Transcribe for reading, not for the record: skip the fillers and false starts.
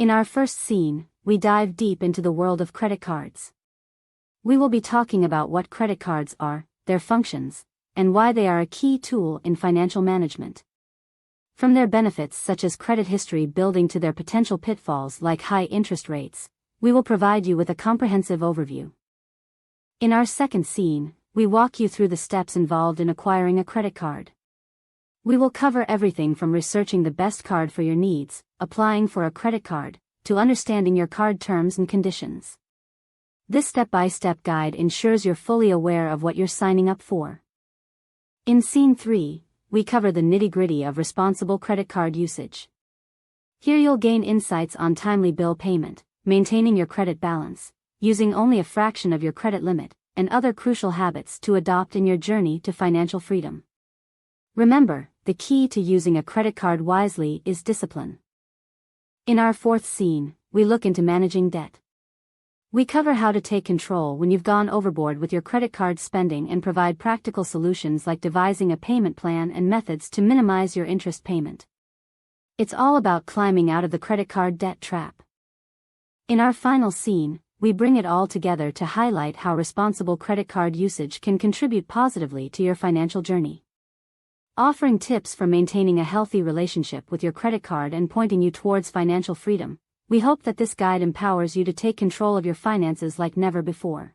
In our first scene, we dive deep into the world of credit cards. We will be talking about what credit cards are, their functions, and why they are a key tool in financial management. From their benefits such as credit history building to their potential pitfalls like high interest rates, we will provide you with a comprehensive overview. In our second scene, we walk you through the steps involved in acquiring a credit card. We will cover everything from researching the best card for your needs, applying for a credit card, to understanding your card terms and conditions. This step-by-step guide ensures you're fully aware of what you're signing up for. In Scene 3, we cover the nitty-gritty of responsible credit card usage. Here you'll gain insights on timely bill payment, maintaining your credit balance, using only a fraction of your credit limit, and other crucial habits to adopt in your journey to financial freedom. Remember, the key to using a credit card wisely is discipline. In our fourth scene, we look into managing debt. We cover how to take control when you've gone overboard with your credit card spending and provide practical solutions like devising a payment plan and methods to minimize your interest payment. It's all about climbing out of the credit card debt trap. In our final scene, we bring it all together to highlight how responsible credit card usage can contribute positively to your financial journey. Offering tips for maintaining a healthy relationship with your credit card and pointing you towards financial freedom, we hope that this guide empowers you to take control of your finances like never before.